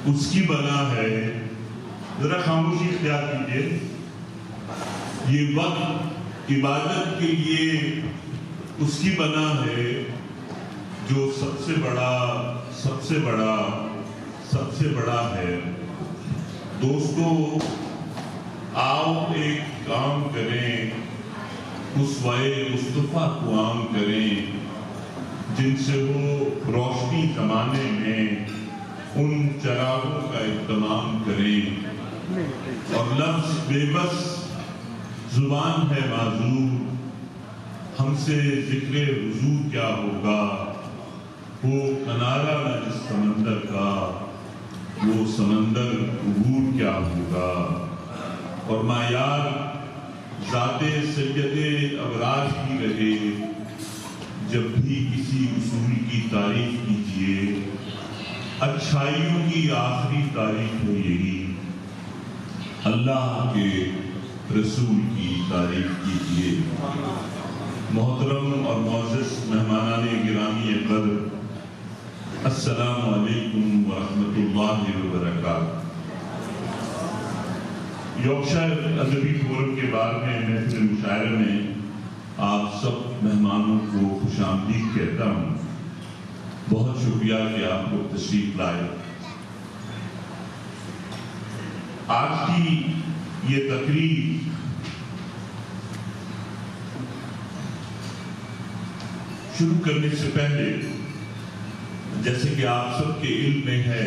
اس کی بنا ہے. ذرا خاموشی اختیار کیجیے. یہ وقت عبادت کے لیے اس کی بنا ہے جو سب سے بڑا ہے. دوستو، آؤ ایک کام کریں، اسوائے مصطفیٰ کو عام کریں جن سے وہ روشنی زمانے میں ان چراغوں کا اہتمام کریں. اور لفظ بے بس زبان ہے معذور، ہم سے ذکر حضور کیا ہوگا. وہ کنارہ نہ جس سمندر کا، وہ سمندر عبور کیا ہوگا. اور معیار ذات سید ابرار کی رہے، جب بھی کسی اصول کی تعریف کیجیے اچھائیوں کی آخری تعریف ہو یہی، اللہ کے رسول کی تعریف کیجیے. محترم اور معزز مہمانان گرامی قدر، السلام علیکم ورحمۃ اللہ وبرکاتہ. یارکشائر ادبی فورم کے بعد میں محفل مشاعرہ میں آپ سب مہمانوں کو خوش آمدید کہتا ہوں. بہت شکریہ کہ آپ لوگ تشریف لائے. آج کی یہ تقریب شروع کرنے سے پہلے، جیسے کہ آپ سب کے علم میں ہے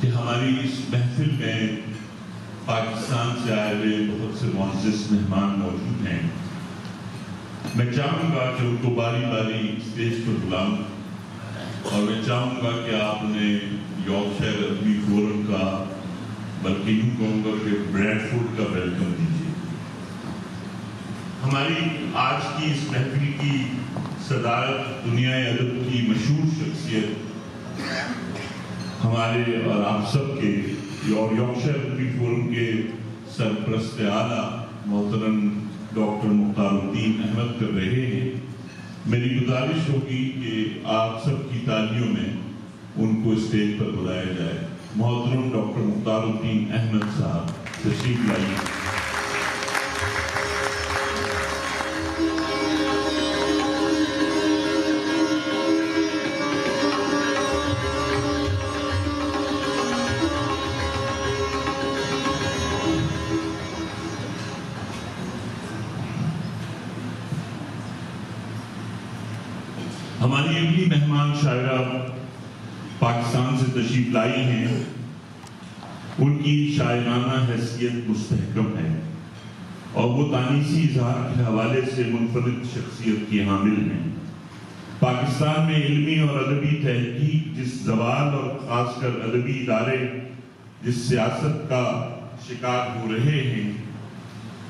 کہ ہماری اس محفل میں پاکستان سے آئے ہوئے بہت سے معزز مہمان موجود ہیں. میں چاہوں گا کہ ان کو باری باری اسٹیج پر بلاؤں، اور میں چاہوں گا کہ آپ نے یارکشائر ادبی فورم کا، بلکہ یوں کہوں گا کہ بریڈ فوڈ کا ویلکم دیجیے. ہماری آج کی اس محفل کی صدارت دنیا ادب کی مشہور شخصیت، ہمارے اور آپ سب کے اور یارکشائر ادبی فورم کے سرپرست اعلیٰ محترم ڈاکٹر مختار الدین احمد کر رہے ہیں. میری گزارش ہوگی کہ آپ سب کی تالیوں میں ان کو اسٹیج پر بلایا جائے. محترم ڈاکٹر مختار الدین احمد صاحب تشریف لائیے. ہماری اگلی مہمان شاعرہ پاکستان سے تشریف لائی ہیں. ان کی شاعرانہ حیثیت مستحکم ہے اور وہ تانیسی اظہار کے حوالے سے منفرد شخصیت کی حامل ہیں. پاکستان میں علمی اور ادبی تحقیق جس زوال اور خاص کر ادبی ادارے جس سیاست کا شکار ہو رہے ہیں،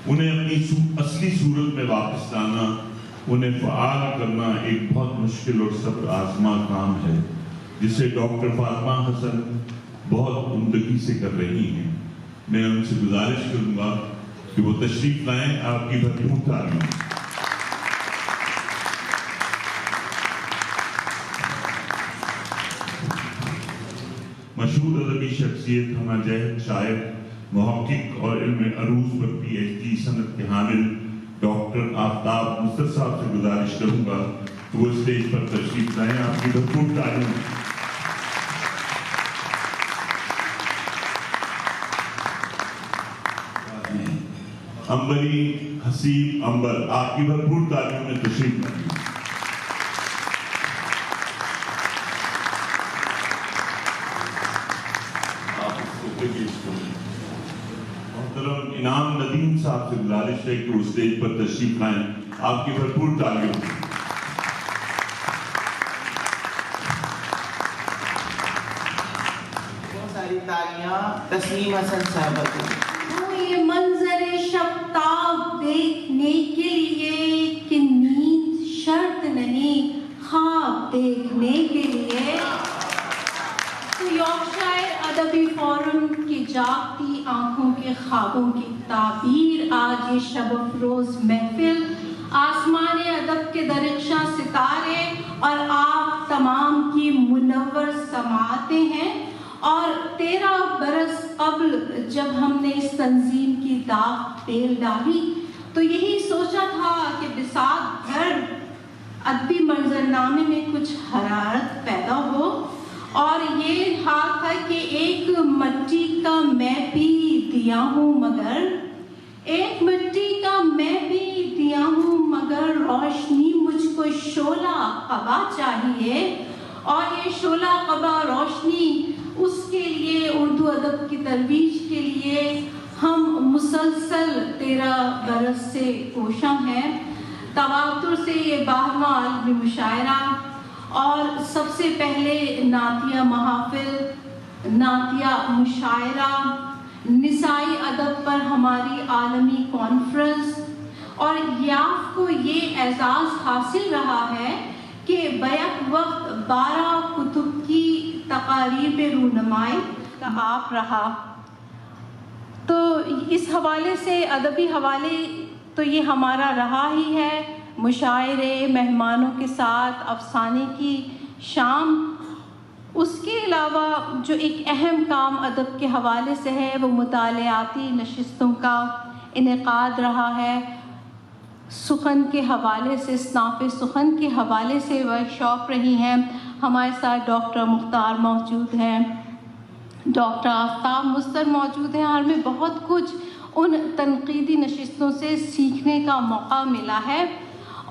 انہیں اپنی اصلی صورت میں واپس لانا، انہیں فعال کرنا ایک بہت مشکل اور صبر آزما کام ہے، جسے ڈاکٹر فاطمہ حسن بہت عمدگی سے کر رہی ہیں. میں ان سے گزارش کروں گا کہ وہ تشریف لائیں. آپ کی بھرپور تعلیم. مشہور ادبی شخصیت، ہمہ جہت شاعر، محقق اور علم عروض پر پی ایچ ڈی سند کے حامل ڈاکٹر آفتاب نصرت صاحب سے گزارش کروں گا کہ وہ اسٹیج پر تشریف لائیں. آپ کی بھرپور تعلیم. امبری حسیب امبر، آپ کی بھرپور تعلیم میں تشریف لائیں. محترم انعام ندیم صاحب سے گزارش ہے کہ وہ اسٹیج پر تشریف لائیں. آپ کی بھرپور تعلیم. بہت ساری تالیاں تسنیم حسن صاحبہ کو. وہ یہ منظر شبتاب دیکھنے کے لیے کہ نیند شرط نہیں خواب دیکھنے کے لیے. تو یارکشائر ادبی فورم کی جاگتی آنکھوں کے خوابوں کی تعبیر آج یہ شب افروز محفل، آسمان ادب کے درخشاں ستارے اور آپ تمام کی منور سماعتیں ہیں. اور 13 برس قبل جب ہم نے اس تنظیم کی داغ بیل ڈالی تو یہی سوچا تھا کہ بساط گھر ادبی منظرنامے میں کچھ حرارت پیدا ہو، اور یہ حال تھا کہ ایک مٹی کا میں بھی دیا ہوں مگر، ایک مٹی کا میں بھی دیا ہوں مگر روشنی مجھ کو شعلہ قبا چاہیے، اور یہ شعلہ قبا روشنی اس کے لیے اردو ادب کی ترویج کے لیے ہم مسلسل 13 برس سے کوشاں ہیں۔ تواتر سے یہ 12واں عالمی مشاعرہ، اور سب سے پہلے نعتیہ محافل، نعتیہ مشاعرہ، نسائی ادب پر ہماری عالمی کانفرنس، اور یاف کو یہ اعزاز حاصل رہا ہے کہ بیک وقت 12 کتب کی تقاریب رونمائی کا آپ رہا۔ تو اس حوالے سے ادبی حوالے تو یہ ہمارا رہا ہی ہے، مشاعرے، مہمانوں کے ساتھ افسانے کی شام۔ اس کے علاوہ جو ایک اہم کام ادب کے حوالے سے ہے وہ مطالعاتی نشستوں کا انعقاد رہا ہے۔ سخن کے حوالے سے، اصناف سخن کے حوالے سے ورکشاپ رہی ہیں۔ ہمارے ساتھ ڈاکٹر مختار موجود ہیں، ڈاکٹر آفتاب مستر موجود ہیں، اور ہمیں بہت کچھ ان تنقیدی نشستوں سے سیکھنے کا موقع ملا ہے۔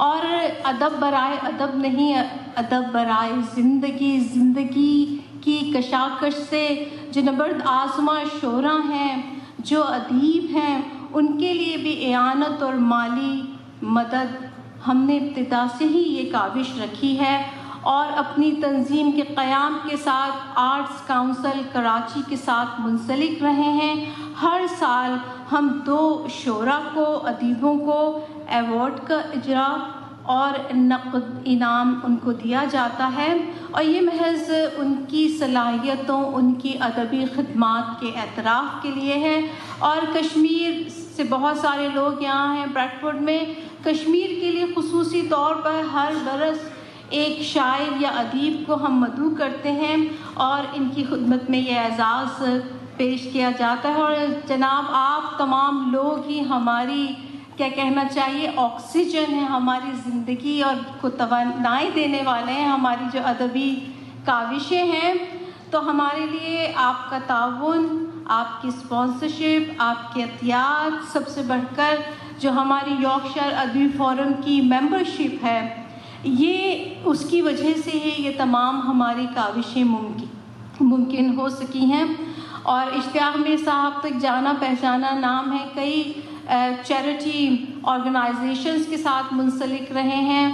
اور ادب برائے ادب نہیں، ادب برائے زندگی، زندگی کی کشاکش سے جو نبرد آزما شعراء ہیں، جو ادیب ہیں، ان کے لیے بھی اعانت اور مالی مدد ہم نے ابتدا سے ہی یہ کاوش رکھی ہے، اور اپنی تنظیم کے قیام کے ساتھ آرٹس کاؤنسل کراچی کے ساتھ منسلک رہے ہیں۔ ہر سال ہم 2 شعراء کو، ادیبوں کو ایوارڈ کا اجرا اور نقد انعام ان کو دیا جاتا ہے، اور یہ محض ان کی صلاحیتوں، ان کی ادبی خدمات کے اعتراف کے لیے ہے۔ اور کشمیر سے بہت سارے لوگ یہاں ہیں بریڈ فورڈ میں، کشمیر کے لیے خصوصی طور پر ہر برس ایک شاعر یا ادیب کو ہم مدعو کرتے ہیں، اور ان کی خدمت میں یہ اعزاز پیش کیا جاتا ہے۔ اور جناب آپ تمام لوگ ہی ہماری کیا کہنا چاہیے آکسیجن ہے، ہماری زندگی اور کو توانائی دینے والے ہیں، ہماری جو ادبی کاوشیں ہیں۔ تو ہمارے لیے آپ کا تعاون، آپ کی اسپانسرشپ، آپ کے عطیات، سب سے بڑھ کر جو ہماری یارکشائر ادبی فورم کی ممبرشپ ہے، یہ اس کی وجہ سے ہی یہ تمام ہماری کاوشیں ممکن ہو سکی ہیں۔ اور اشتیاق میر صاحب تک جانا پہچانا نام ہے، کئی چیریٹی آرگنائزیشنز کے ساتھ منسلک رہے ہیں۔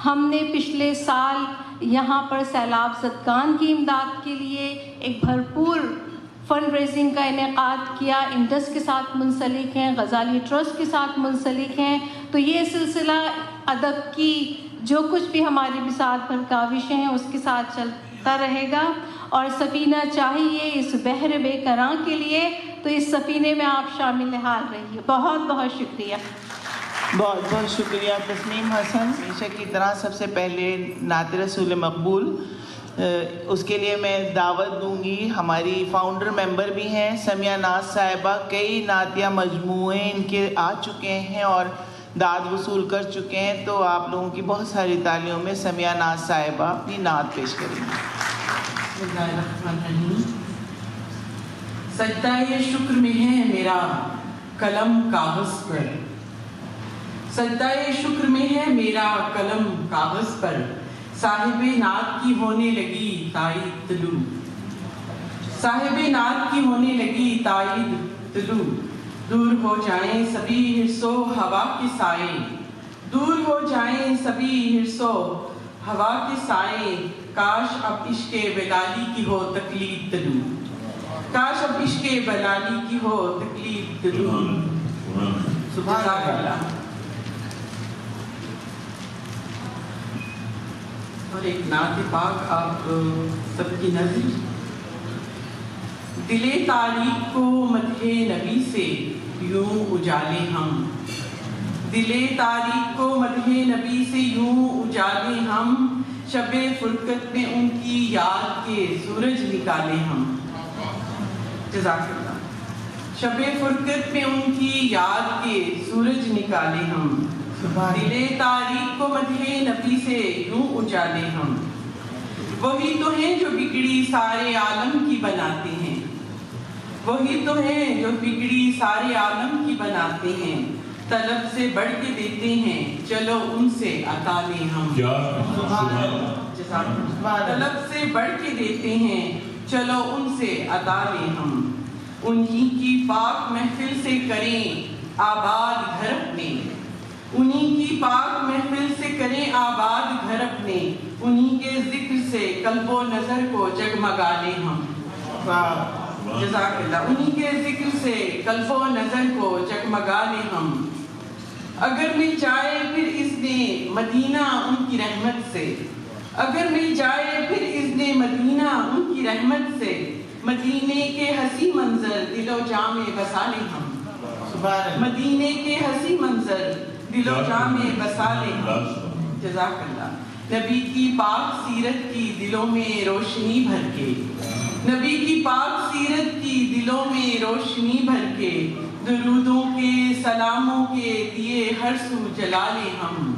ہم نے پچھلے سال یہاں پر سیلاب زدگان کی امداد کے لیے ایک بھرپور فنڈ ریزنگ کا انعقاد کیا، انڈس کے ساتھ منسلک ہیں، غزالی ٹرسٹ کے ساتھ منسلک ہیں۔ تو یہ سلسلہ ادب کی جو کچھ بھی ہماری بساط بھر کاوشیں ہیں اس کے ساتھ چلتا رہے گا، اور سفینہ چاہیے اس بحر بے کراں کے لیے، تو اس سفینے میں آپ شامل حال رہیے۔ بہت بہت شکریہ۔ بہت بہت شکریہ تسنیم حسن۔ ہمیشہ کی طرح سب سے پہلے نعت رسول مقبول، اس کے لیے میں دعوت دوں گی، ہماری فاؤنڈر ممبر بھی ہیں سمیہ ناز صاحبہ، کئی نعتیہ مجموعے ان کے آ چکے ہیں اور داد وصول کر چکے ہیں، تو آپ لوگوں کی بہت ساری تالیوں میں سمیہ ناز صاحبہ اپنی نعت پیش کریں گی۔ بسم اللہ الرحمن الرحیم۔ سجدہ شکر میں ہے میرا قلم کاغذ پر، سجدہ شکر میں ہے میرا قلم کاغذ پر، صاحب نعت کی ہونے لگی تائید طلوع، صاحب نعت کی ہونے لگی تائید طلوع، دور ہو جائیں سبھی حرص و ہوا کے سائے، دور ہو جائیں سبھی حرص و ہوا کے سائے، کاش اب عشق بلالی کی ہو تقلید طلوع، کاش اب عشق بلالی کی ہو تقلید طلوع۔ سبحان اللہ۔ اور ایک نعت پاک آپ سب کی نظر، دل تاریخ کو مدح نبی سے یوں اجالے ہم، دل تاریخ کو مدح نبی سے یوں اجالے ہم، شب فرقت میں ان کی یاد کے سورج نکالے ہم، جزاک اللہ. شب فرقت میں ان کی یاد کے سورج نکالے ہم, دل تاریخ کو مدح نبی سے یوں اجالے ہم. وہی تو ہیں جو بگڑی سارے عالم کی بناتے ہیں, وہی تو ہیں جو بگڑی سارے عالم کی بناتے ہیں. طلب سے بڑھ کے دیتے ہیں, چلو ان سے عطا لیں ہم. طلب سے بڑھ کے دیتے ہیں, چلو ان سے عطا لیں ہم. انہی کی پاک محفل سے کریں آباد گھر اپنے, انہی کی پاک محفل سے کریں آباد گھر اپنے. انہی کے ذکر سے قلب و نظر کو جگمگا لیں ہم. جزاک اللہ. انہی کے ذکر سے قلب و نظر کو جگمگا لیں ہم. اگر مل جائے پھر اذن مدینہ ان کی رحمت سے, اگر مل جائے پھر اذن مدینہ ان کی رحمت سے, مدینے کے حسین منظر دل و جاں میں بسا لیں ہم. مدینے کے حسین منظر دل و جاں میں بسا لیں ہم. جزاک اللہ. نبی کی پاک سیرت کی دلوں میں روشنی بھر کے, نبی کی پاک سیرت کی دلوں میں روشنی بھر کے, درودوں کے سلاموں کے دیے ہر سو جلا لیں ہم.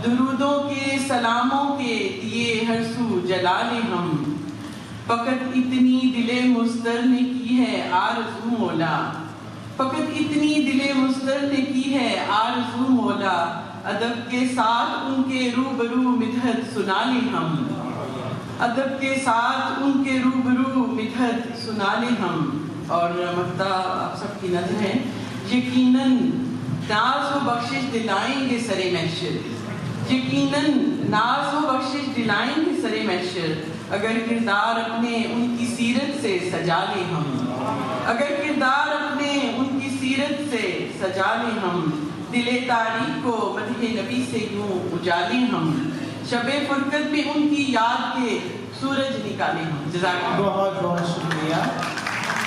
درودوں کے سلاموں کے دیے ہر سو جلا لیں ہم. فقط اتنی دل مضطر نے کی ہے آرزو مولا, فقط اتنی دل مضطر نے کی ہے آرزو مولا. ادب کے ساتھ ان کے روبرو مدحت سنا لیں ہم, ادب کے ساتھ ان کے روبرو مدحت سنا لیں ہم. اور مقطع آپ سب کی نظر ہے. یقیناً ناز و بخشش دلائیں گے سرے محشر, یقیناً ناز و بخشش دلائیں گے سرے محشر. اگر کردار اپنے ان کی سیرت سے سجا لیں ہم, اگر کردار اپنے ان کی سیرت سے سجا لیں ہم. دل تاریخ کو مدح نبی سے یوں اجالیں ہم. شب فرقت میں ان کی یاد کے سورج نکالیں ہم. جزاک اللہ. بہت بہت شکریہ.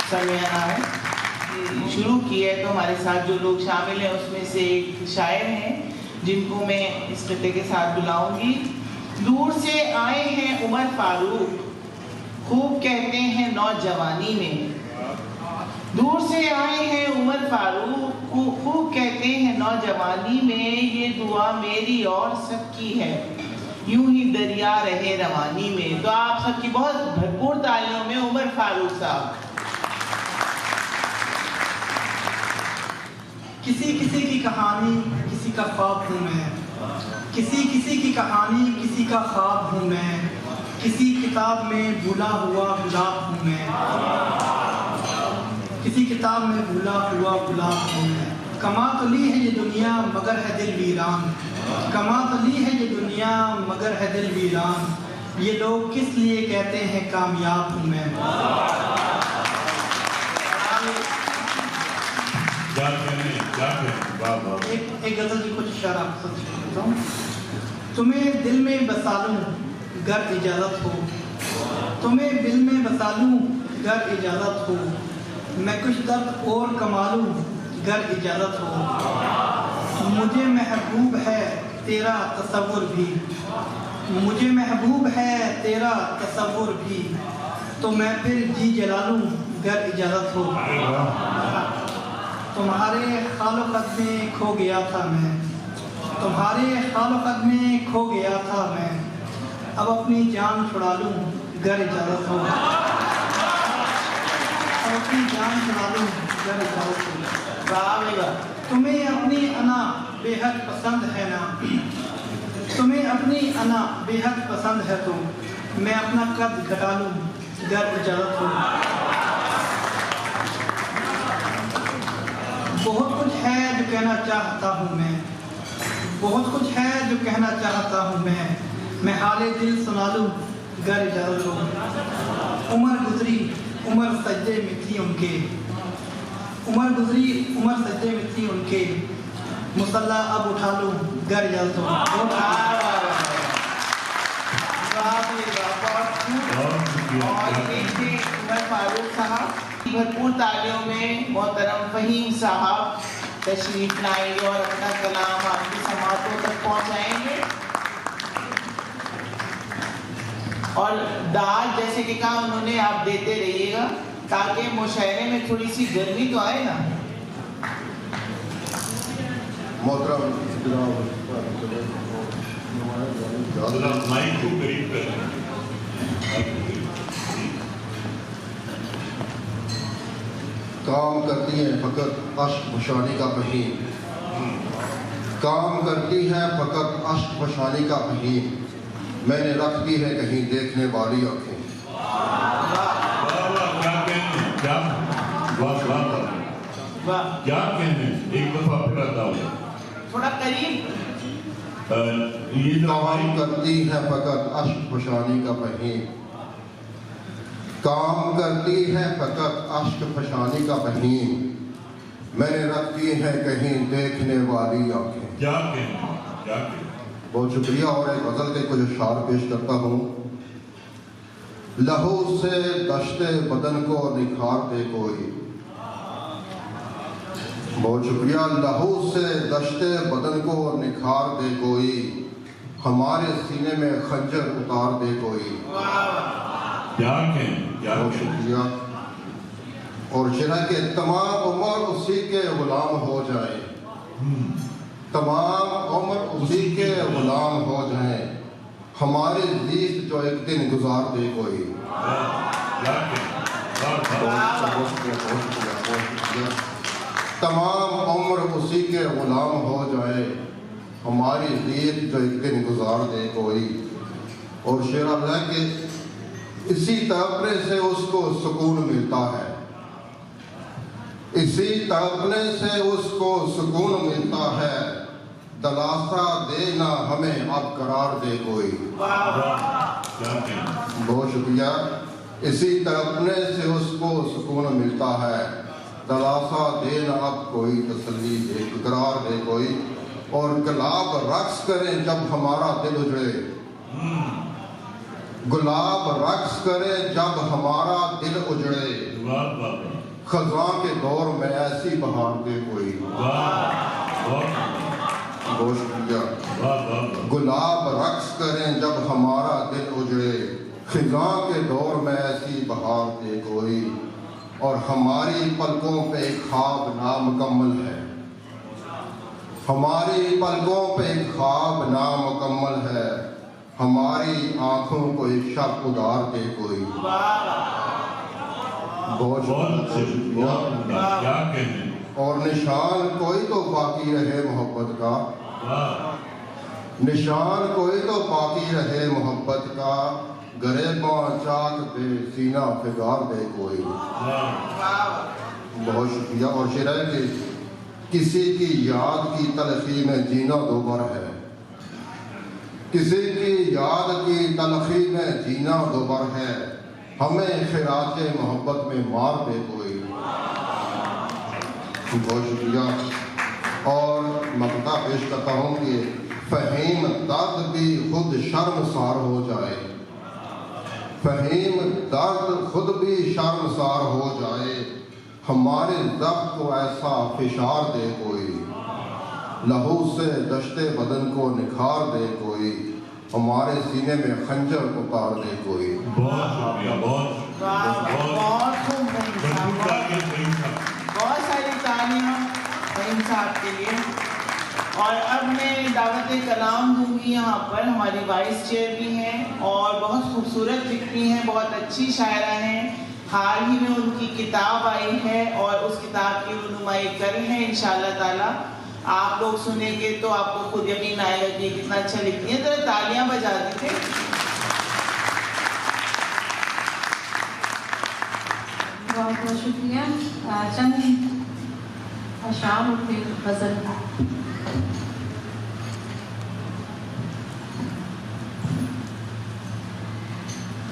سمیانہ ہے شروع کی ہے تو ہمارے ساتھ جو لوگ شامل ہیں اس میں سے ایک شاعر ہیں جن کو میں اس خطے کے ساتھ بلاؤں گی. دور سے آئے ہیں عمر فاروق, خوب کہتے ہیں نوجوانی میں. دور سے آئے ہیں عمر فاروق, خوب کہتے ہیں نوجوانی میں. یہ دعا میری اور سب کی ہے, یوں ہی دریا رہے روانی میں. تو آپ سب کی بہت بھرپور تالیوں میں عمر فاروق صاحب. کسی کسی کی کہانی کسی کا خواب ہوں میں, کسی کسی کی کہانی کسی کا خواب ہوں میں. کسی کتاب میں بھولا ہوا گلاب ہوں میں, کسی کتاب میں بھولا ہوا گلاب ہوں میں. کما تو لی ہے یہ دنیا مگر ہے دل ویران, کما تو لی ہے یہ دنیا مگر ہے دل ویران. یہ لوگ کس لیے کہتے ہیں کامیاب ہوں میں. ایک غزل کی کچھ اشارہ کرتا ہوں. تمہیں دل میں بسا لوں گر اجازت ہو, تمہیں دل میں بسا لوں گر اجازت ہو. میں کچھ درد اور کما لوں گر اجازت ہو. مجھے محبوب ہے تیرا تصور بھی, مجھے محبوب ہے تیرا تصور بھی. تو میں پھر جی جلا لوں گر اجازت ہو. تمہارے خال و قد میں کھو گیا تھا میں, تمہارے خال و قد میں کھو گیا تھا میں. اب اپنی جان چھڑا لوں گر اجازت ہو, اب اپنی جان چھڑا لوں گر اجازت ہو. تمہیں اپنی انا بے حد پسند ہے نا, تمہیں اپنی انا بے حد پسند ہے تو میں اپنا قد گھٹا لوں گر اجازت ہو. بہت کچھ ہے جو کہنا چاہتا ہوں میں, بہت کچھ ہے جو کہنا چاہتا ہوں میں. میں حال دل سنا لوں گر اجازت ہو. عمر گزری عمر سجدے میں تھی ان کے, عمر گزری عمر سجدے میں تھی ان کے. مصلح اب اٹھا لوں گر اجازت ہو. عمر فاروق صاحب بھرپور تالیوں میں محترم فہیم صاحب تشریف لائیں گے اور اپنا کلام آپ کی سماعتوں تک پہنچائیں گے. اور داد جیسے کہ کہا انہوں نے آپ دیتے رہیے گا تاکہ مشاعرے میں تھوڑی سی گرمی تو آئے نا. محترم جناب مائک کو قریب کر لیں. کام کرتی ہیں فقط اشک فشانی کا فہیم، کام کرتی ہے فقط اشک فشانی کا فہیم، میں نے رکھ دی ہے کہیں دیکھنے والی آنکھیں. کیا کہنے کیا کیا کہنے ایک دفعہ پھر ادا ہو تھوڑا قریب. یہ جو کام کرتی ہے فقط اشک فشانی کا فہیم، کام کرتی ہے فقط اشک فشانی کا فہیم، میں نے رکھ دی ہے کہیں دیکھنے والی آنکھیں. کیا کہنے کیا کہنے. بہت شکریہ. اور ایک غزل کے کچھ اشعار پیش کرتا ہوں. لہو سے دشت بدن کو نکھار دے کوئی. بہت شکریہ. لہو سے دشت بدن کو نکھار دے کوئی، ہمارے سینے میں خنجر اتار دے کوئی. کیا کہنے کیا بہت شکریہ. اور شرح کے تمام عمر اسی کے غلام ہو جائیں، تمام عمر اسی کے غلام ہو جائیں، ہماری زیست جو ایک دن گزار دے کوئی. تمام عمر اسی کے غلام ہو جائے، ہماری زیست جو ایک دن گزار دے کوئی. اور شعر اللہ کہ اسی تڑپنے سے اس کو سکون ملتا ہے، اسی تڑپنے سے اس کو سکون ملتا ہے، دلاسا دینا ہمیں اب قرار دے کوئی. بہت شکریہ. اسی تڑپنے سے اس کو سکون ملتا ہے، دلاسا دینا اب کوئی تسلی دے قرار دے کوئی. اور گلاب رقص کریں جب ہمارا دل اجڑے، گلاب رقص کرے جب ہمارا دل اجڑے، خزاں کے دور میں ایسی بہار دے کوئی. بہت شکریہ. گلاب رقص کریں جب ہمارا دل اجڑے، خزاں کے دور میں ایسی بہار دے کوئی. اور ہماری پلکوں پہ ایک خواب نامکمل ہے، ہماری پلکوں پہ ایک خواب نامکمل ہے، ہماری آنکھوں کو ایک شب ادار دے کوئی. بہت شکریہ. اور نشان کوئی تو باقی رہے محبت کا، نشان کوئی تو باقی رہے محبت کا، گریباں چاک دے سینہ فگار دے کوئی. بہت شکریہ. اور شعر ہے کہ کسی کی یاد کی تلخی میں جینا دوبر ہے، کسی کی یاد کی تلخی میں جینا دوبر ہے، ہمیں خراج محبت میں مار دے کوئی. بہت شکریہ. اور مقطع پیش کرتا ہوں کہ فہیم درد بھی خود شرمسار ہو جائے، فہیم درد خود بھی شرمسار ہو جائے، ہمارے ضبط کو ایسا فشار دے کوئی. لہو سے دشت بدن کو نکھار دے کوئی، ہمارے سینے میں خنجر اتار دے کوئی. بہت ساری تعلیمیں فہیم صاحب کے لیے. اور اب میں دعوت کلام دوں گی. یہاں پر ہماری وائس چیئر بھی ہیں اور بہت خوبصورت لکھتی ہیں، بہت اچھی شاعرہ ہیں. حال ہی میں ان کی کتاب آئی ہے اور اس کتاب کی رونمائی کر رہے ہیں انشاءاللہ تعالیٰ. آپ لوگ سنیں گے تو آپ کو خود یقین آئے گا کہ کتنا اچھا لکھتی ہیں. ذرا تالیاں بجا دیتے. بہت بہت شکریہ. چند اشعار اور پھر غزل.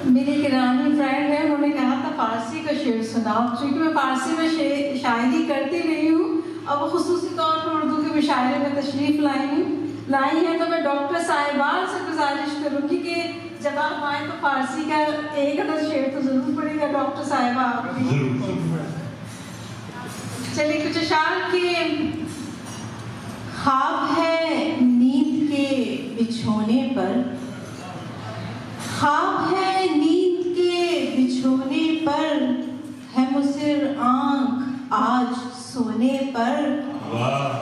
میری ایک ایرانی فرینڈ ہے، انہوں نے کہا تھا فارسی کا شعر سناؤ. چونکہ میں فارسی میں شاعری کرتی رہی ہوں اور وہ خصوصی طور پر اردو کے مشاعرے میں تشریف لائی ہیں، تو میں ڈاکٹر صاحبان سے گزارش کروں گی کہ جب آپ آئیں تو فارسی کا ایک عدد شعر تو ضرور پڑے گا ڈاکٹر صاحبہ آپ کی. چلیے کچھ اشعار کے. خواب ہے نیند کے بچھونے پر، خواب ہے نیند کے بچھونے پر، ہے مصر آنکھ آج سونے پر،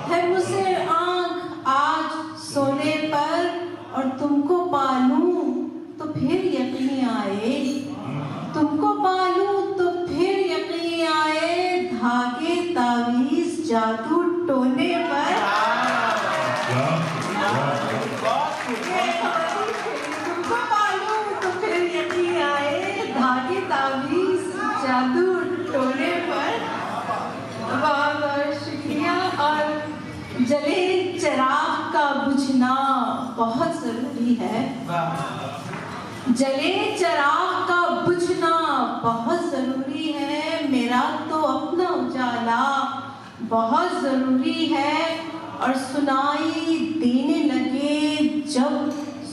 ہے مصر آنکھ آج سونے پر، اور تم کو پالوں تو پھر یقین آئے، تم کو پالوں تو پھر یقین آئے، دھاگے تعویذ جادو ٹونے پر، تم کو پالوں تو پھر یقین آئے، دھاگے تعویذ جادو ٹونے پر۔ بہت بہت شکریہ۔ اور جلے چراغ کا بجھنا بہت ضروری ہے، جلے چراغ کا بجھنا بہت ضروری ہے، میرا تو اپنا اجالا بہت ضروری ہے، اور سنائی دینے لگے جب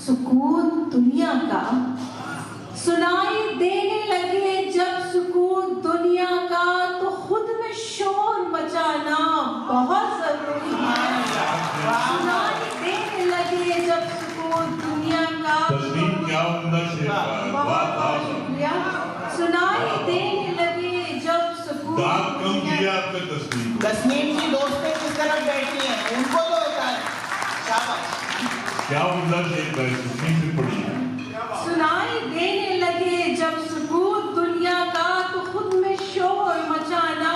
سکوت دنیا کا، سنائی دینے لگے جب سکوت دنیا کا، تو خود میں شور مچانا بہت ضروری ہے، سنائی دینے لگے جب سکوت دنیا کا، تسلیم کیا عمدہ شعر ہے، بہت بہت شکریہ، سنائی دینے لگے جب سکوت داد کم دنیا کیا آپ نے تسلیم کو، تسنیم کی دوستیں کس طرف بیٹھی ہیں ان کو تو ہوتا ہے، شاباش۔ کیا عمدہ شعر ہے، تسلیم سے پڑھی ہے۔ سنائی دینے لگے جب سکوت دنیا کا، تو خود میں شور مچانا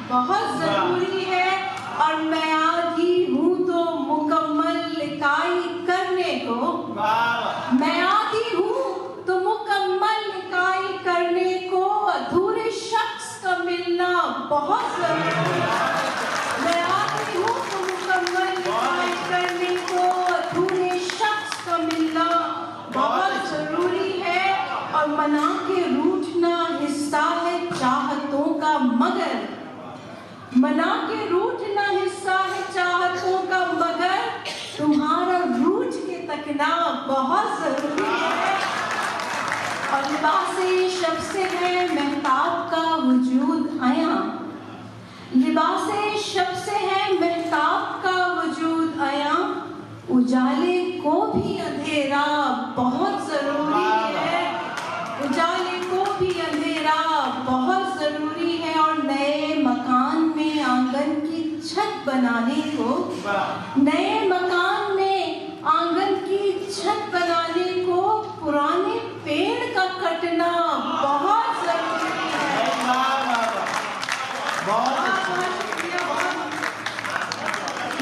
بہت ضروری ہے، اور میں آدھی ہوں تو مکمل لکھائی کرنے کو، میں آدھی ہوں تو مکمل لکھائی کرنے کو، ادھورے شخص کا ملنا بہت ضروری ہے، میں آدھی ہوں تو مکمل لکھائی کرنے کو، ادھورے شخص کا ملنا بہت ضروری ہے، اور منا کے روٹھنا حصہ ہے چاہتوں کا، مگر منا کے روٹھنا حصہ ہے چاہتوں کا، مگر تمہارا روٹھ کے تکنا بہت ضروری ہے، اور لباس شب سے ہے مہتاب کا وجود عیاں، لباس شب سے ہے مہتاب کا وجود عیاں، اجالے کو بھی اندھیرا بہت ضروری ہے، اجالے کو بھی اندھیرا بہت ضروری ہے، اور نئے مکان میں آنگن کی چھت بنانے کو، نئے مکان میں آنگن کی چھت بنانے کو، پرانے پیڑ کا کٹنا بہت ضروری ہے۔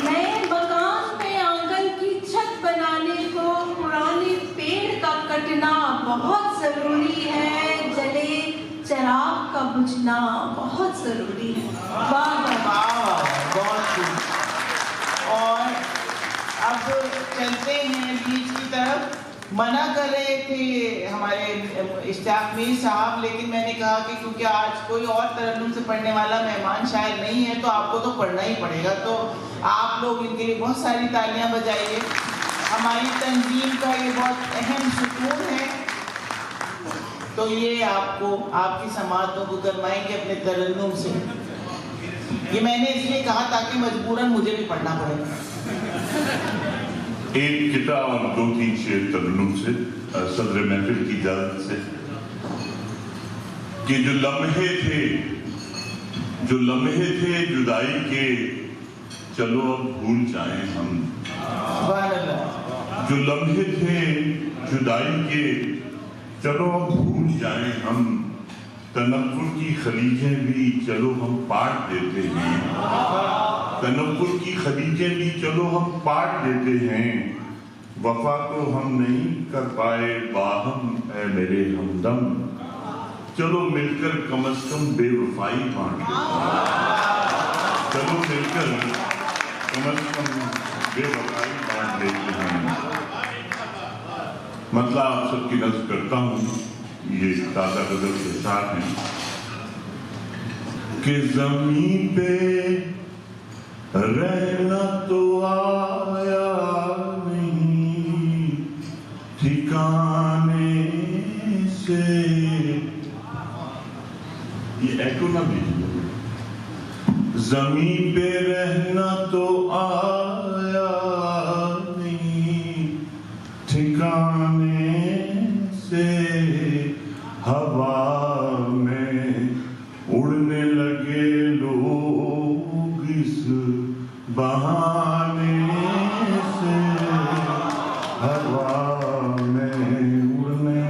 نئے مکان میں آنگن کی چھت بنانے کو، پرانے پیڑ کا کٹنا بہت ضروری ہے، جلے چراغ کا بجھنا بہت ضروری ہے۔ بہت خوب۔ اور اب چلتے ہیں بیچ کی طرف۔ منع کر رہے تھے ہمارے اشتیاق میر صاحب، لیکن میں نے کہا کہ کیونکہ آج کوئی اور ترنم سے پڑھنے والا مہمان شاعر نہیں ہے تو آپ کو تو پڑھنا ہی پڑے گا، تو آپ لوگ ان کے لیے بہت ساری تالیاں بجائیے۔ ہماری تنظیم کا یہ بہت اہم ستون ہے، تو یہ آپ کو آپ کی سماعتوں کو گرمائیں گے اپنے ترنم سے۔ یہ میں نے اس لیے کہا تاکہ مجبوراً مجھے بھی پڑھنا پڑے۔ ایک کتاب اور 2-3 شعر ترنم سے، صدر محفل کی اجازت سے، کہ جو لمحے تھے جدائی کے، چلو اب بھول جائیں ہم، سبحان اللہ۔ جو لمحے تھے جدائی کے، چلو اب بھول جائیں ہم، تنفر کی خلیجیں بھی چلو ہم پاٹ دیتے ہیں، تنفر کی خلیجیں بھی چلو ہم پاٹ دیتے ہیں، وفا تو ہم نہیں کر پائے باہم اے میرے ہمدم، چلو مل کر کم از کم بے وفائی بانٹ لیتے ہیں، چلو مل کر کم از کم بے وفائی بانٹ لیتے ہیں۔ مطلب آپ سب کی نظر کرتا ہوں، یہ تازہ غزل کے ساتھ ہیں کہ زمین پہ رہنا تو آیا نہیں ٹھکانے سے، یہ ایکو نہ بھی، زمین پہ رہنا تو آیا نہیں ٹھکانے سے، ہوا میں اڑنے لگے لوگ اس بہانے سے، ہوا میں اڑنے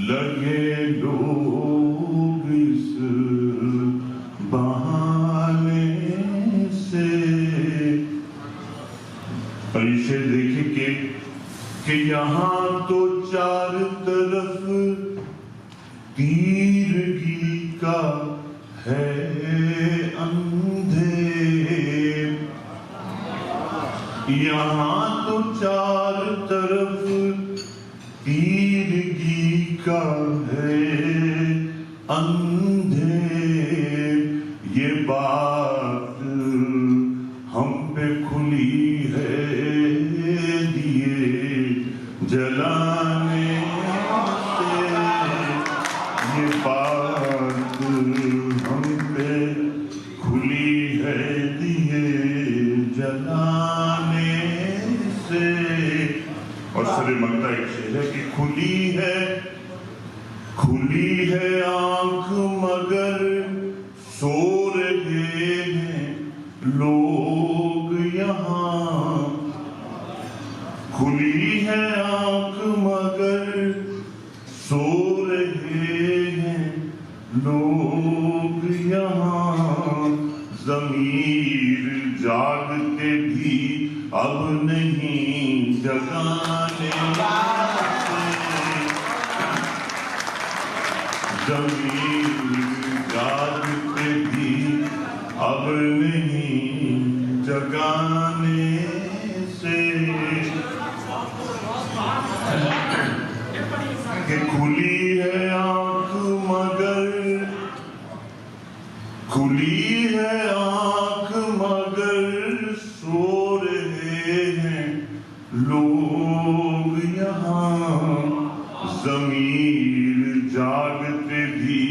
لگے لوگ اس بہانے سے۔ اور یہ شعر دیکھیں کہ یہاں تو چار طرف تیرگی کا ہے اندھیر، یہاں تو چار طرف تیرگی کا ہے اندھیر، یہ بات ہم پہ کھلی ہے دیے جلانے سے، یہ بات ہم پہ کھلی ہے دیے جلانے سے۔ اور سر مگتا ایک شعر ہے کہ کھلی ہے آنکھ مگر سو رہے ہیں لوگ یہاں، کھلی ہے آنکھ مگر سو رہے ہیں لوگ یہاں، ضمیر جاگتے بھی اب نہیں جگانے سے، ضمیر جاگتے بھی اب نہیں جگانے سے، کہ کھلی ہے آنکھ مگر، کھلی ہے آنکھ مگر سو رہے ہیں لوگ یہاں، ضمیر جاگتے بھی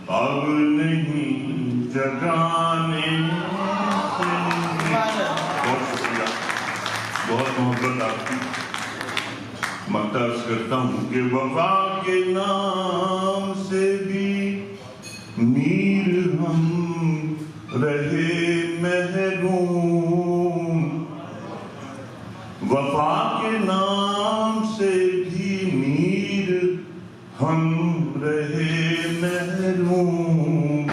اب نہیں جگانے سے۔ بہت شکریہ، بہت محبت آپ کی۔ مقترض کرتا ہوں کہ وفا کے نام سے بھی میر ہم رہے محروم، وفا کے نام سے بھی میر ہم رہے محروم،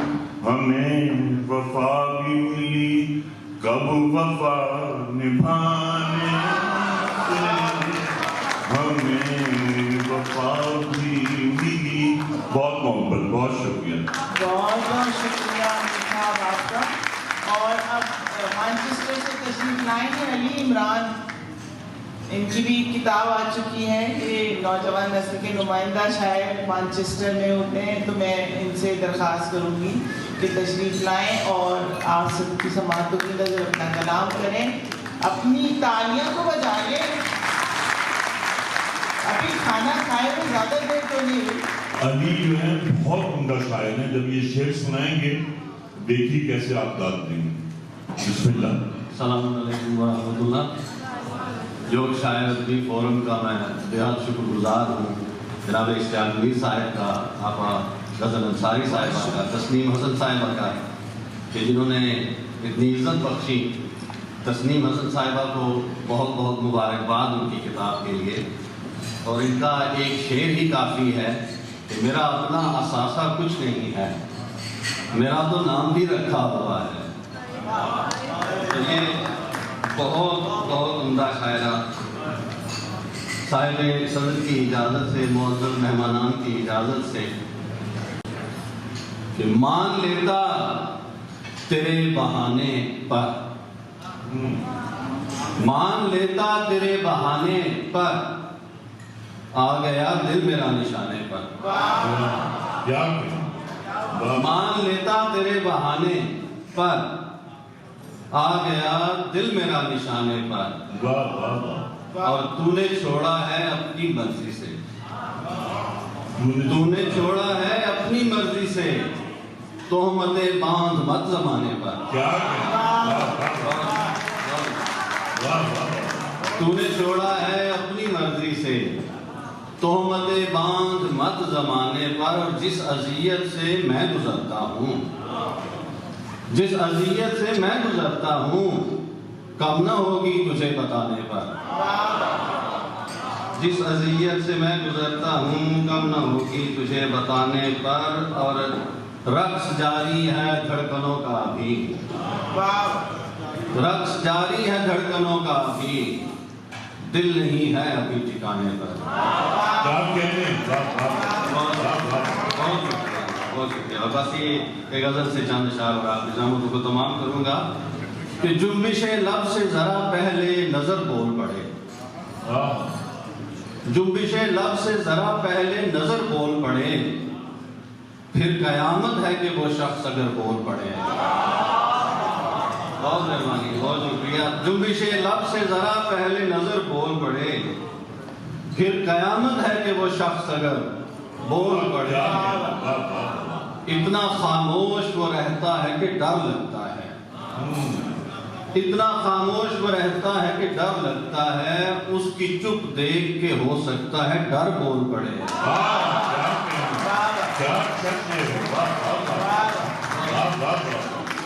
ہمیں وفا بھی ملی کب وفا نبھانے سے، ہمیں وفا بھی ملی۔ بہت محبت، بہت شکریہ، بہت بہت شکریہ صاحب آپ کا۔ اور اب مانچسٹر سے تشریف لائیں گے علی عمران، ان کی بھی کتاب آ چکی ہے، یہ نوجوان نسل کے نمائندہ شاعر مانچسٹر میں ہوتے ہیں، تو میں ان سے درخواست کروں گی کہ تشریف لائیں اور آپ سب کی سماعتوں کی نظر اپنا کلام کریں، اپنی تالیاں کو بجا لیں۔ ابھی کھانا کھائے تو زیادہ دیر تو نہیں ہوئی۔ علی جو ہے بہت عمدہ شاعر ہیں، جب یہ شعر سنائیں گے دیکھیے کیسے آپ داد دیں گے۔ بسم اللہ۔ السلام علیکم ورحمۃ اللہ۔ جوگ شاعر ادبی فورم کا میں بہت شکر گزار ہوں، جناب اشتیاق میر صاحب کا، آپا غزل انصاری صاحبہ کا، تسنیم حسن صاحبہ کا، کہ جنہوں نے اتنی عزت بخشی۔ تسنیم حسن صاحبہ کو بہت بہت مبارکباد ان کی کتاب کے لیے، اور ان کا ایک شعر ہی کافی ہے کہ میرا اپنا اثاثہ کچھ نہیں ہے، میرا تو نام بھی رکھا ہوا ہے۔ تو یہ بہت بہت عمدہ شاعرہ، صاحب صدر کی اجازت سے، معزز مہمانان کی اجازت سے، کہ مان لیتا تیرے بہانے پر، مان لیتا تیرے بہانے پر، آ گیا دل میرا نشانے پر، مان لیتا تیرے بہانے پر، آ گیا دل میرا نشانے پر، اور تو نے چھوڑا ہے اپنی مرضی سے، تو نے چھوڑا ہے اپنی مرضی سے، تہمتیں باندھ مت زمانے پر، تو نے چھوڑا ہے اپنی مرضی سے، تہمتیں باندھ مت زمانے پر، اور جس اذیت سے میں گزرتا ہوں، جس اذیت سے میں گزرتا ہوں، کم نہ ہوگی تجھے بتانے پر، جس اذیت سے میں گزرتا ہوں کم نہ ہوگی تجھے بتانے پر، اور رقص جاری ہے دھڑکنوں کا ابھی، رقص جاری ہے دھڑکنوں کا ابھی، دل نہیں ہے ابھی ٹھکانے پر۔ بہت شکریہ، اور بس یہ ایک غزل سے چند اشعار اور آپ نظاموں کو تمام کروں گا کہ جنبش لب سے ذرا پہلے نظر بول پڑے، جنبش لب سے ذرا پہلے نظر بول پڑے، پھر قیامت ہے کہ وہ شخص اگر بول پڑے۔ بہت مہربانی، بہت شکریہ۔ جنبش لب سے ذرا پہلے نظر بول پڑے، پھر قیامت ہے کہ وہ شخص اگر بول پڑے۔ اتنا خاموش وہ رہتا ہے کہ ڈر لگتا ہے، اتنا خاموش وہ رہتا ہے کہ ڈر لگتا ہے، اس کی چپ دیکھ کے ہو سکتا ہے ڈر بول پڑے۔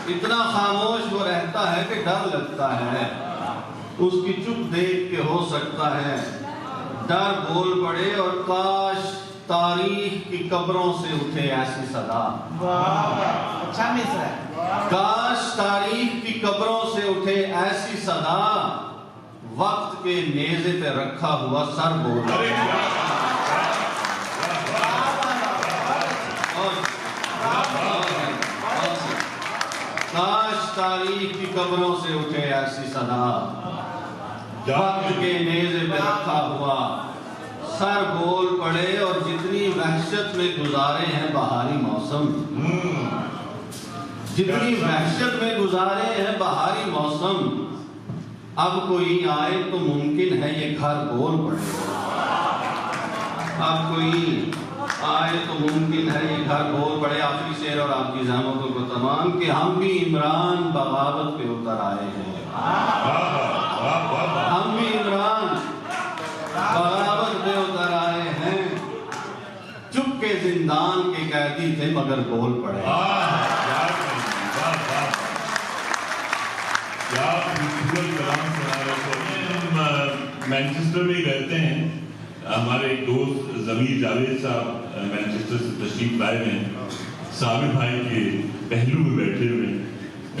اتنا خاموش وہ رہتا ہے کہ ڈر لگتا ہے، اس کی چپ دیکھ کے ہو سکتا ہے ڈر بول پڑے، اور کاش تاریخ کی قبروں سے اٹھے ایسی صدا، اچھا مصرع ہے، کاش تاریخ کی قبروں سے اٹھے ایسی صدا، وقت کے نیزے پہ رکھا ہوا سر بول پڑے۔ کاش تاریخ کی قبروں سے اٹھے ایسی صدا، وقت کے نیزے پہ رکھا ہوا سر بول پڑے، اور جتنی وحشت میں گزارے ہیں بہاری موسم، جتنی وحشت میں گزارے ہیں بہاری موسم، اب کوئی آئے تو ممکن ہے یہ گھر بول پڑے، اب کوئی آئے تو ممکن ہے یہ گھر بول پڑے۔ آخری شعر اور آپ کی زحمتوں کو تمام کہ ہم بھی عمران بغاوت پہ اتر آئے ہیں، ہم بھی عمران بغاوت پہ اتر آئے ہیں، چپ کے زندان کے قیدی تھے مگر بول پڑے۔ مینچسٹر میں ہی رہتے ہیں، ہمارے ایک دوست ضمیر جاوید صاحب مینچسٹر سے تشریف لائے ہیں، صابر بھائی کے پہلو میں بیٹھے ہوئے ہیں،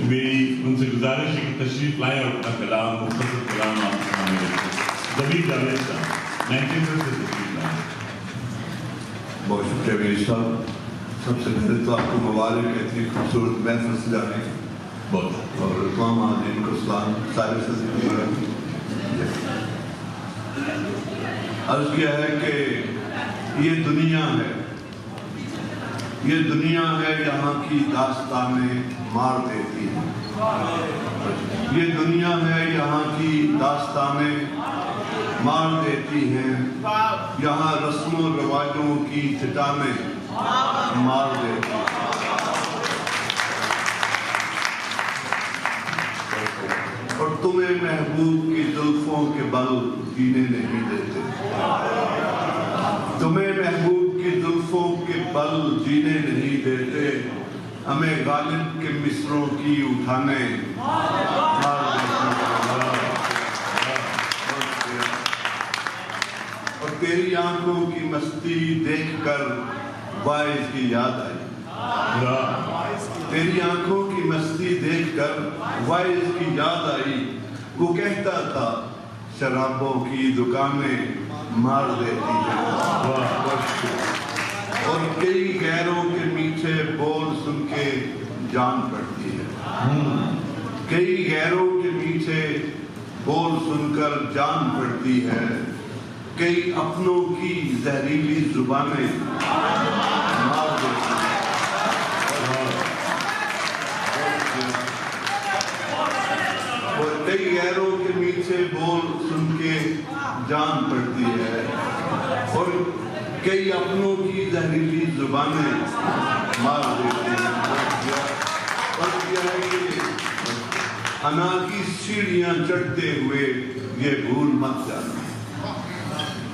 میری ان سے گزارش ہے کہ تشریف لائیں اور اپنا کلام، مختصر کلام آپ کے سامنے رکھیں۔ ضمیر جاوید صاحب مینچسٹر سے تشریف لائیں۔ بہت شکریہ میری صاحب، سب سے پہلے تو آپ کو مبارک ہے اتنی خوبصورت محفل سجانے کی، بہت اور تمام حاضرین کو سلام، سارے سے عرض کیا ہے کہ یہ دنیا ہے، یہ دنیا ہے یہاں کی داستانیں مار دیتی ہیں، یہ دنیا ہے یہاں کی داستانیں مار دیتی ہیں، یہاں رسم و رواجوں کی چٹانیں مار دیتی ہیں، اور تمہیں محبوب کی زلفوں کے بل جینے نہیں دیتے، تمہیں محبوب کی زلفوں کے بل جینے نہیں دیتے، ہمیں غالب کے مصروں کی اٹھانے مار دیتے، اور تیری آنکھوں کی مستی دیکھ کر وائز کی یاد آئی، تیری آنکھوں کی مستی دیکھ کر وائز کی یاد آئی، وہ کہتا تھا شرابوں کی دکانیں مار دیتی ہیں، اور کئی غیروں کے میٹھے بول سن کے جان پڑتی ہے، کئی غیروں کے میٹھے بول سن کر جان پڑتی ہے، کئی اپنوں کی زہریلی زبانیں مار دیتی ہیں، کئی غیروں کے میٹھے بول سن کے جان پڑتی ہے، اور کئی اپنوں کی زہریلی زبانیں مار دیتی ہیں، اور یہ ہے کہ انا کی سیڑھیاں چڑھتے ہوئے یہ بھول مت جانا،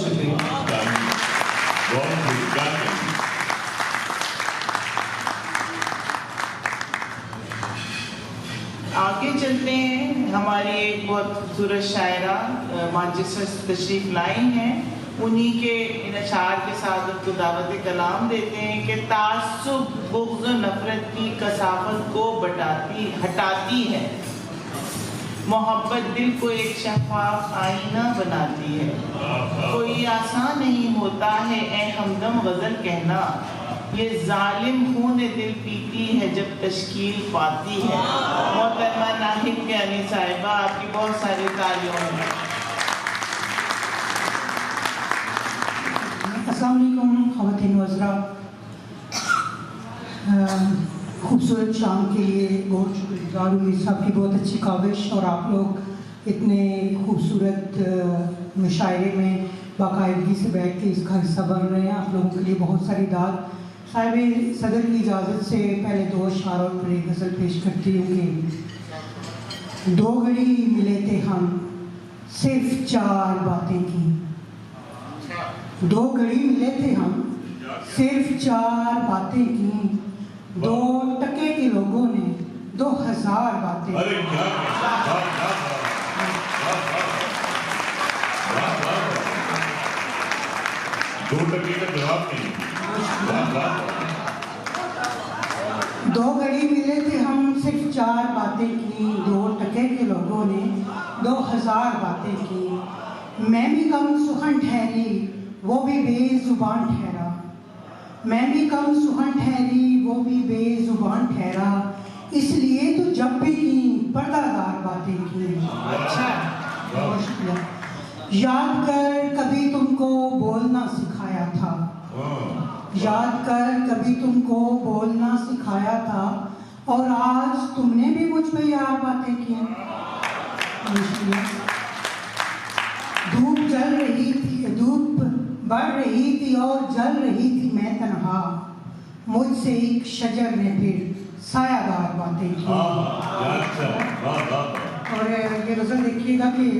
بہت شکریہ. بہت شکریہ. آگے چلتے ہیں. ہماری ایک بہت خوبصورت شاعرہ مانچسٹر سے تشریف لائی ہیں. انہی کے ان اشعار کے ساتھ ان کو دعوت کلام دیتے ہیں کہ تعصب بغض و نفرت کی کثافت کو ہٹاتی ہے، محبت دل کو ایک شفاف آئینہ بناتی ہے. کوئی آسان نہیں ہوتا ہے اے ہمدم غزل کہنا، یہ ظالم خون دل پیتی ہے جب تشکیل پاتی ہے. محترمہ ناہید کیانی صاحبہ، آپ کی بہت ساری تعلیموں ہیں. السلام علیکم خواتین و حضرات. خوبصورت شام کے لیے بہت شکر گزار ہوں. میر صاحب کی بہت اچھی کاوش، اور آپ لوگ اتنے خوبصورت مشاعرے میں باقاعدگی سے بیٹھ کے اس کا حصہ بن رہے ہیں. آپ لوگوں کے لیے بہت ساری داد. صاحب صدر کی اجازت سے پہلے 2 اشعار اور پھر ایک غزل پیش کرتی ہوں کہ 2 گھڑی ملے تھے ہم صرف 4 باتیں کی. 2 گھڑی ملے تھے ہم صرف 4 باتیں کی، 2 ٹکے کے لوگوں نے 2000 باتیں. دو ٹکے کا جواب نہیں. 2 گھڑی ملے تھے ہم صرف 4 باتیں کی، 2 ٹکے کے لوگوں نے 2000 باتیں کی. میں بھی کم سخن ٹھہری وہ بھی بے زبان ٹھہرا، میں بھی کم سخن ٹھہری وہ بھی بے زبان ٹھہرا، اس لیے تو جب بھی کی پردہ دار باتیں کی. اچھا بہت شکریہ. یاد کر کبھی تم کو بولنا سکھایا تھا، یاد کر کبھی تم کو بولنا سکھایا تھا، اور آج تم نے بھی مجھ پہ یار باتیں کی. دھوپ جل رہی تھی، دھوپ بڑھ رہی تھی اور جل رہی تھی میں تنہا، مجھ سے ایک شجر نے پھر سایہ دار باتیں کی. اور یہ غزل دیکھیے گا کہ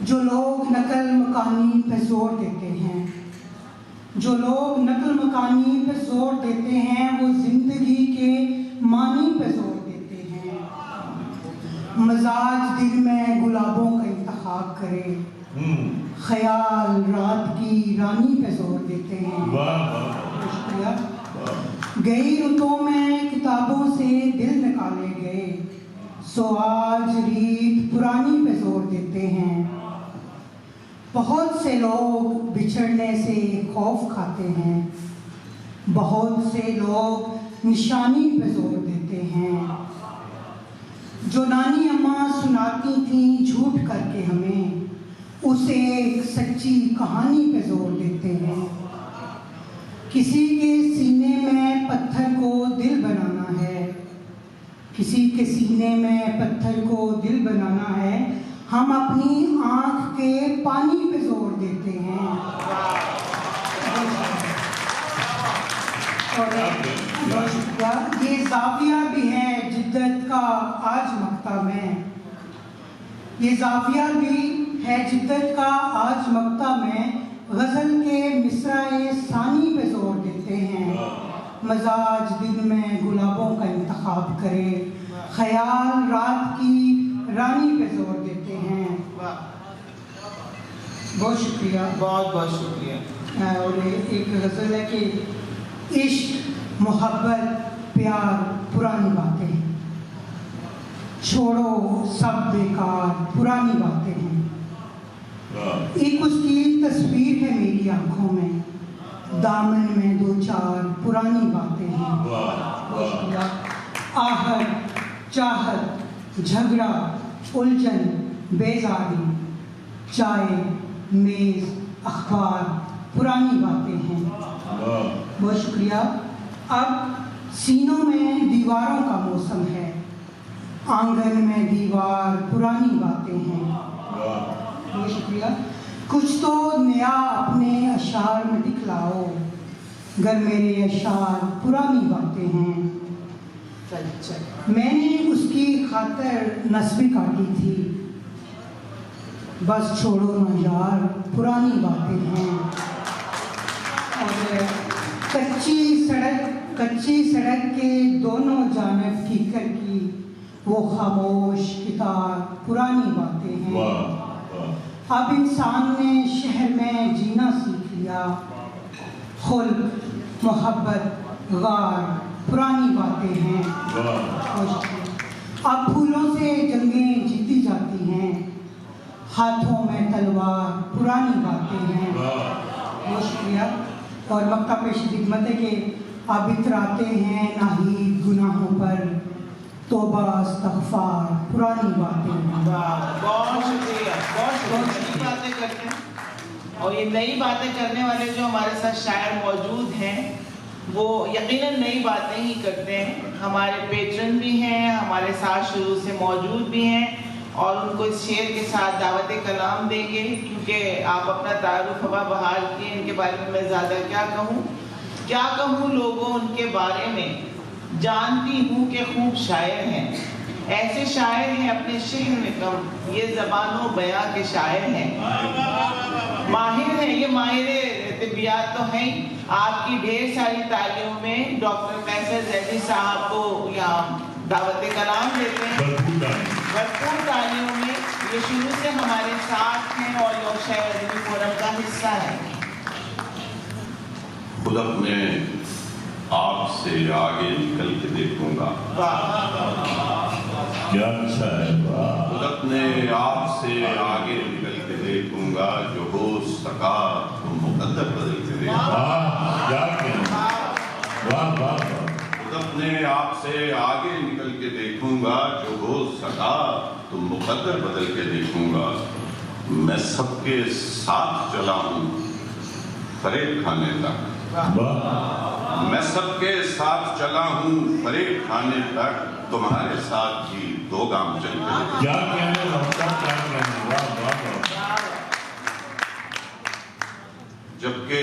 جو لوگ نقل مکانی پہ زور دیتے ہیں، جو لوگ نقل مکانی پہ زور دیتے ہیں، وہ زندگی کے معنی پہ زور دیتے ہیں. مزاج دل میں گلابوں کا انتخاب کرے، خیال رات کی رانی پہ زور دیتے ہیں. شکریہ. گئی رتوں میں کتابوں سے دل نکالے گئے، سو آج ریت پرانی پہ زور دیتے ہیں. بہت سے لوگ بچھڑنے سے خوف کھاتے ہیں، بہت سے لوگ نشانی پہ زور دیتے ہیں. جو نانی اماں سناتی تھیں جھوٹ کر کے ہمیں، اسے ایک سچی کہانی پہ زور دیتے ہیں. کسی کے سینے میں پتھر کو دل بنانا ہے، کسی کے سینے میں پتھر کو دل بنانا ہے، ہم اپنی آنکھ کے پانی پہ زور دیتے ہیں. اور یہ زاویہ بھی ہے جدت کا آج مقطع میں، یہ زاویہ بھی ہے جدت کا آج مقطع میں، غزل کے مصرع ثانی پہ زور دیتے ہیں. مزاج دل میں گلابوں کا انتخاب کرے، خیال رات کی رانی پہ زور دیتے ہیں. بہت شکریہ. بہت بہت شکریہ. اور ایک غزل ہے کہ عشق محبت پیار پرانی باتیں، چھوڑو سب بیکار پرانی باتیں ہیں. ایک اس کی تصویر ہے میری آنکھوں میں، دامن میں 2-4 پرانی باتیں ہیں. آہٹ چاہت جھگڑا الجھن بیزاری، چائے میز اخبار پرانی باتیں ہیں. بہت شکریہ. اب سینوں میں دیواروں کا موسم ہے، آنگن میں دیوار پرانی باتیں ہیں. بہت شکریہ. کچھ تو نیا اپنے اشعار میں دکھلاؤ، گر میرے اشعار پرانی باتیں ہیں. میں نے اس کی خاطر نسبیں کاٹی تھی، بس چھوڑو نا یار پرانی باتیں ہیں. اور کچی سڑک کے دونوں جانب ٹھیکر کی وہ خاموش کتاب پرانی باتیں ہیں. اب انسان نے شہر میں جینا سیکھ لیا. خلق محبت غار پرانی باتیں ہیں. اب پھولوں سے جنگیں جیتی جاتی ہیں. ہاتھوں میں تلوار پرانی باتیں ہیں. بہت شکریہ. اور مکہ پیش خدمت ہے کہ آپ اتراتے ہیں ناہید گناہوں پر توبہ استغفار پرانی باتیں ہیں. بہت شکریہ. بہت نئی باتیں کرتے ہیں. اور یہ نئی باتیں کرنے والے جو ہمارے ساتھ شاعر موجود ہیں وہ یقیناً نئی باتیں ہی کرتے ہیں. ہمارے پیٹرن بھی ہیں, ہمارے ساتھ شروع سے موجود بھی ہیں, اور ان کو اس شعر کے ساتھ دعوت کلام دیں گے, کیونکہ آپ اپنا تعارف ہوا بحال کیے. ان کے بارے میں زیادہ کیا کہوں لوگوں ان کے بارے میں. جانتی ہوں کہ خوب شاعر ہیں, ایسے شاعر ہیں اپنے شہر میں کم, یہ زبان و بیاں کے شاعر ہیں. ماہر ہیں, یہ ماہر طبیات تو ہیں. آپ کی ڈھیر ساری تعلیموں میں ڈاکٹر قیصر زیدی صاحب کو یہاں دعوت کلام دیتے ہیں. بھرپور تعلیموں میں یہ شروع سے ہمارے ساتھ ہیں اور یوگ شاعر ادبی فورم کا حصہ ہے. خود اپنے آپ سے آگے نکل کے دیکھوں گا. کیا اچھا ہے. خود اپنے آپ سے آگے نکل کے دیکھوں گا, جو ہو سکا تو مقدر بدل کے دیکھوں گا. خود اپنے آپ سے آگے نکل کے دیکھوں گا, جو ہو سکا تو مقدر بدل کے دیکھوں گا. میں سب کے ساتھ چلا ہوں فریب کھانے تک. میں سب کے ساتھ چلا ہوں فریب کھانے تک, تمہارے ساتھ بھی 2 گام چل گئے. جبکہ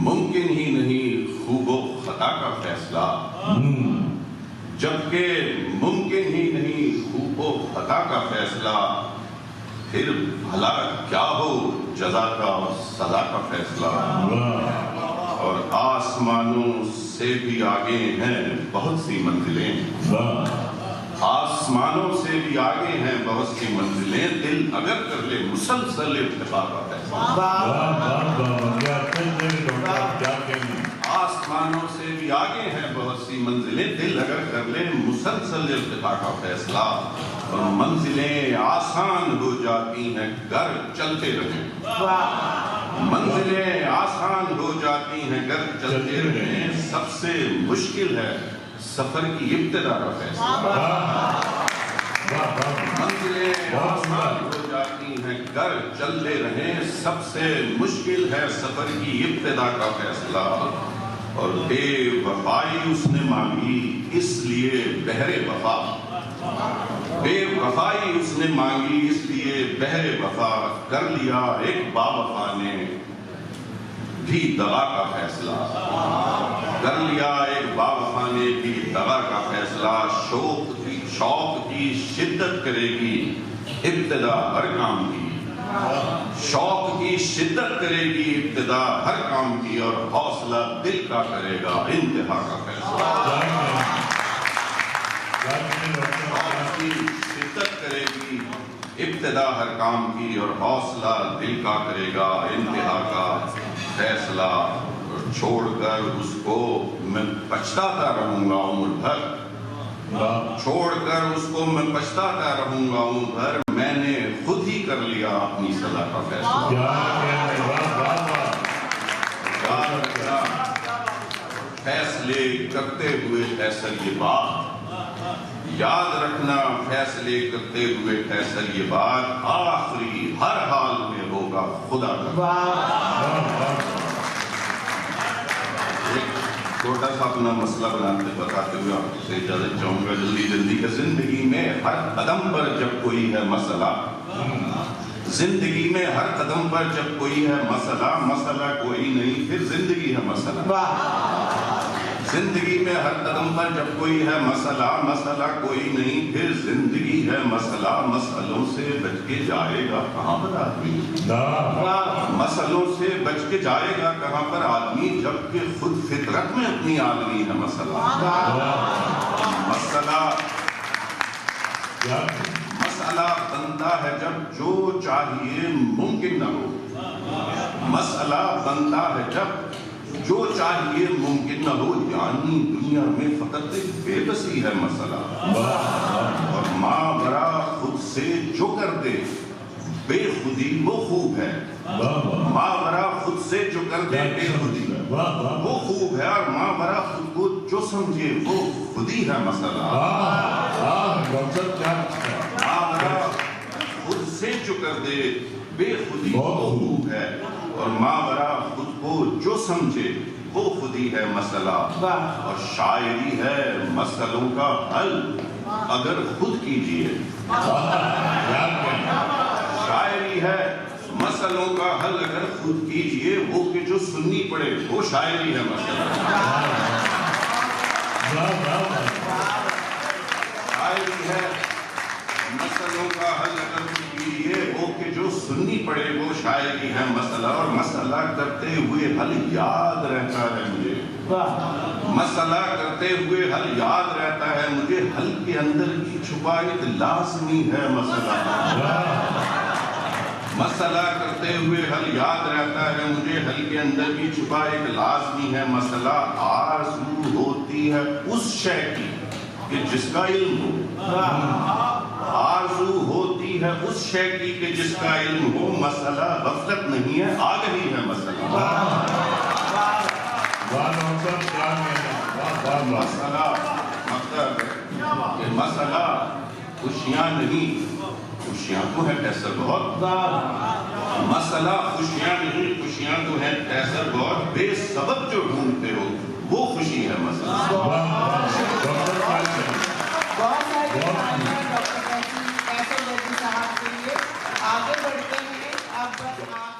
ممکن ہی نہیں خوب و خطا کا فیصلہ, جبکہ ممکن ہی نہیں خوب و خطا کا فیصلہ, پھر بھلا کیا ہو جزا کا اور سزا کا فیصلہ. اور آسمانوں سے بھی آگے ہیں بہت سی منزلیں, آسمانوں سے بھی آگے ہیں بہت سی منزلیں, دل اگر کر لے مسلسل ارتقا کا فیصلہ. آسمانوں سے بھی آگے ہیں بہت سی منزلیں, دل اگر کر لے مسلسل ارتقا کا فیصلہ. اور منزلیں آسان ہو جاتی ہیں گر چلتے رہیں. منزلیں آسان ہو جاتی ہیں گر چلتے رہیں, سب سے مشکل ہے سفر کی ابتدا کا فیصلہ. منزلیں آسان ہو جاتی ہیں گر چلتے رہیں, سب سے مشکل ہے سفر کی ابتدا کا فیصلہ. اور بے وفائی اس نے مانگی اس لیے بحر وفا, بے وفائی اس نے مانگی اس لیے بحر وفا, کر لیا ایک با وفا نے بھی دغا کا فیصلہ. کر لیا ایک با وفا نے بھی دغا کا فیصلہ. شوق کی شدت کرے گی ابتدا ہر کام کی, شوق کی شدت کرے گی ابتدا ہر کام کی, اور حوصلہ دل کا کرے گا انتہا کا فیصلہ. کی شدت کرے گی ابتدا ہر کام کی, اور حوصلہ دل کا کرے گا انتہا کا فیصلہ. چھوڑ کر اس کو میں پچھتاتا رہوں گا عمر بھر, چھوڑ کر اس کو میں پچھتاتا رہوں گا عمر بھر, میں نے خود ہی کر لیا اپنی سزا کا فیصلہ. فیصلے کرتے ہوئے فیصل یہ بات یاد رکھنا, فیصلے کرتے ہوئے فیصل یہ بات, آخری ہر حال میں ہوگا خدا کا. ایک چھوٹا سا اپنا مسئلہ بتاتے ہوئے آپ سے اجازت چاہوں گا جلدی کہ زندگی میں ہر قدم پر جب کوئی ہے مسئلہ, زندگی میں ہر قدم پر جب کوئی ہے مسئلہ, مسئلہ کوئی نہیں پھر زندگی ہے مسئلہ. زندگی میں ہر قدم پر جب کوئی ہے مسئلہ مسئلہ کوئی نہیں پھر زندگی ہے مسئلہ مسئلوں سے بچ کے جائے گا کہاں پر آدمی مسئلوں سے بچ کے جائے گا کہاں پر آدمی جبکہ خود فطرت میں اپنی آدمی ہے مسئلہ مسئلہ بنتا ہے جب جو چاہیے ممکن نہ ہو مسئلہ بنتا ہے جب جو چاہیے ممکن نہ ہو یعنی دنیا میں فقط ایک بے بسی ہے مسئلہ اور ماں برا خود سے جو کر دے بے خودی وہ خوب ہے ماں برا خود سے جو کر دے بے خودی وہ خوب ہے اور ماں برا خود کو جو سمجھے وہ خودی ہے مسئلہ ماں برا خود سے جو کر دے بے خودی وہ خوب ہے اور ماں برا خود کو جو سمجھے وہ خودی ہے مسئلہ اور شاعری ہے مسئلوں کا حل اگر خود کیجئے شاعری ہے مسئلوں کا حل اگر خود کیجئے وہ کہ جو سننی پڑے وہ شاعری ہے مسئلہ شاعری ہے مسئلوں کا حل اگر خود کیجئے وہ کہ جو سننی پڑے وہ شاعری ہے مسئلہ اور مسئلہ کرتے ہوئے حل یاد رہتا ہے مجھے مسئلہ کرتے ہوئے حل یاد رہتا ہے مجھے حل کے اندر کی چھپا ایک لازمی ہے مسئلہ مسئلہ کرتے ہوئے حل یاد رہتا ہے مجھے حل کے اندر بھی چھپا ایک لازمی ہے مسئلہ آرزو ہوتی ہے اس شے کی کہ جس کا علم ہو آرزو ہوتی ہے اس شے کی کہ جس کا علم ہو مسئلہ غفلت نہیں ہے آگہی ہے مسئلہ مسئلہ مطلب کہ مسئلہ خوشیاں نہیں خوشیاں تو ہے کیسر بہت مسئلہ خوشیاں نہیں خوشیاں تو ہے کیسر بہت بے سبب جو ڈھونڈتے ہو وہ خوشی ہے مسئلہ بہت ساری ڈاکٹر کیسر جیسی صاحب کے لیے آگے بڑھتے ہیں اب